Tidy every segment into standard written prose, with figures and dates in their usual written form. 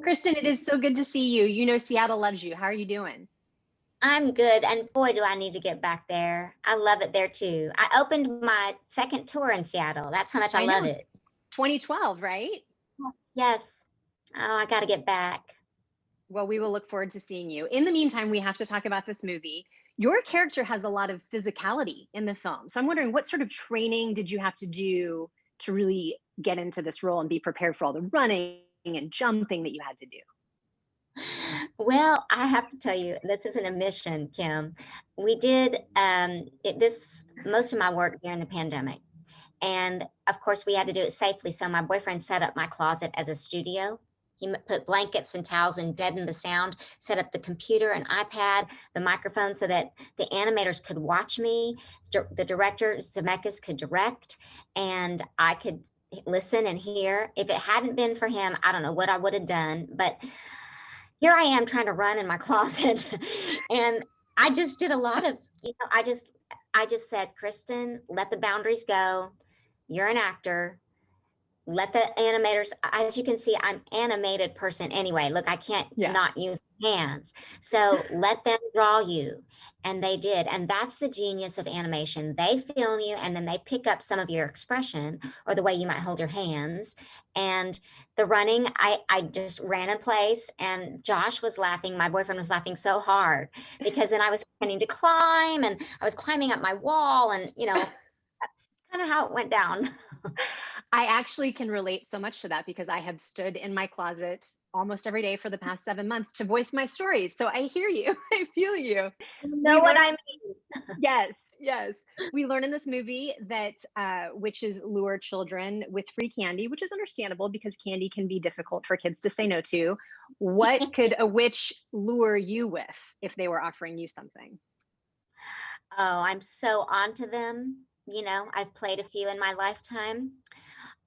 Kristin, it is so good to see you. You know Seattle loves you. How are you doing? I'm good, and boy, do I need to get back there. I love it there too. I opened my second tour in Seattle. That's how much I I love know. it. 2012, right? Yes. Yes. Oh, I got to get back. Well, we will look forward to seeing you. In the meantime, we have to talk about this movie. Your character has a lot of physicality in the film. So I'm wondering what sort of training did you have to do to really get into this role and be prepared for all the running and jumping that you had to do? Well, I have to tell you, this isn't a mission, Kim. We did this most of my work during the pandemic. And of course, we had to do it safely. So my boyfriend set up my closet as a studio. He put blankets and towels and deadened the sound, set up the computer and iPad, the microphone so that the animators could watch me. The director, Zemeckis, could direct, and I could listen and hear. If it hadn't been for him, I don't know what I would have done. But here I am trying to run in my closet. And I just did a lot of, I just said, Kristen, let the boundaries go. You're an actor. Let the animators, as you can see, I'm animated person anyway. Look, I can't Yeah. not use hands. So let them draw you. And they did. And that's the genius of animation. They film you and then they pick up some of your expression or the way you might hold your hands. And the running, I just ran in place and Josh was laughing. My boyfriend was laughing so hard because then I was pretending to climb and I was climbing up my wall and, that's kind of how it went down. I actually can relate so much to that because I have stood in my closet almost every day for the past 7 months to voice my stories. So I hear you. I feel you. You know We what learn, I mean? yes, yes. We learn in this movie that witches lure children with free candy, which is understandable because candy can be difficult for kids to say no to. What could a witch lure you with if they were offering you something? Oh, I'm so onto them. I've played a few in my lifetime.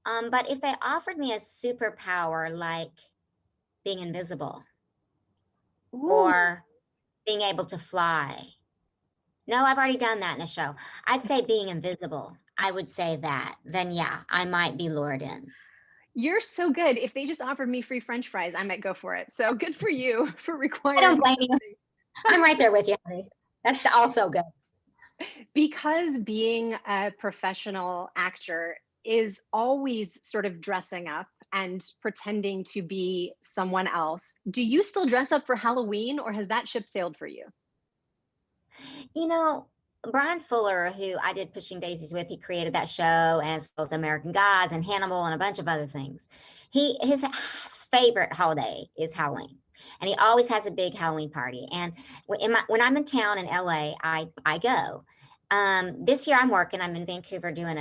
But if they offered me a superpower like being invisible Ooh, or being able to fly, no, I've already done that in a show. I'd say being invisible. I would say that. Then, yeah, I might be lured in. you're so good. If they just offered me free French fries, I might go for it. So good for you for I don't requiring blame you. something. I'm right there with you, honey. That's also good. Because being a professional actor is always sort of dressing up and pretending to be someone else. Do you still dress up for Halloween or has that ship sailed for you? You know, Brian Fuller, who I did Pushing Daisies with, he created that show as well as American Gods and Hannibal and a bunch of other things. His favorite holiday is Halloween, and he always has a big Halloween party. And when I'm in town in LA, I go. This year I'm working. I'm in Vancouver doing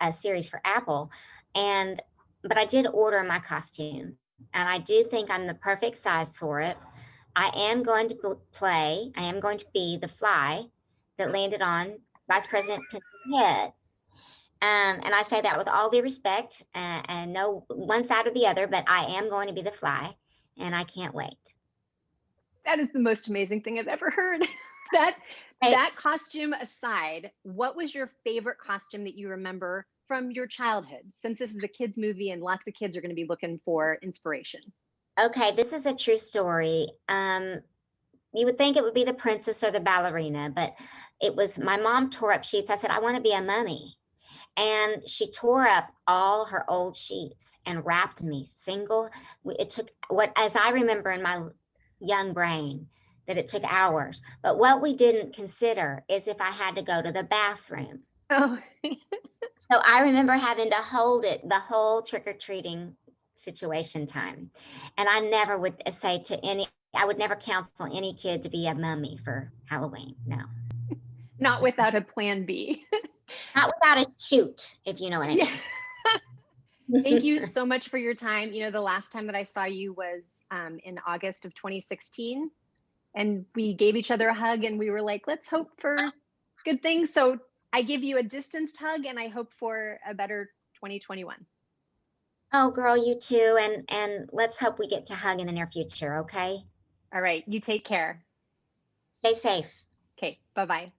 a series for Apple, and but I did order my costume, and I do think I'm the perfect size for it. I am going to play, I am going to be the fly that landed on Vice President Pence's head. And I say that with all due respect, and no one side or the other, but I am going to be the fly, and I can't wait. That is the most amazing thing I've ever heard. that Hey, that costume aside, what was your favorite costume that you remember from your childhood? Since this is a kids movie and lots of kids are going to be looking for inspiration. okay, this is a true story. You would think it would be the princess or the ballerina, but it was my mom tore up sheets. I said, I want to be a mummy. And she tore up all her old sheets and wrapped me single. It took what, as I remember in my young brain, that it took hours. But what we didn't consider is if I had to go to the bathroom. Oh, So I remember having to hold it the whole trick or treating situation time. And I never would say to I would never counsel any kid to be a mummy for Halloween. No, not without a plan B. not without a suit, if you know what I Yeah. mean. Thank you so much for your time. You know, the last time that I saw you was in August of 2016, and we gave each other a hug and we were like, let's hope for good things. So I give you a distanced hug and I hope for a better 2021. Oh, girl, you too. And let's hope we get to hug in the near future, okay? All right. You take care. Stay safe. Okay. Bye bye.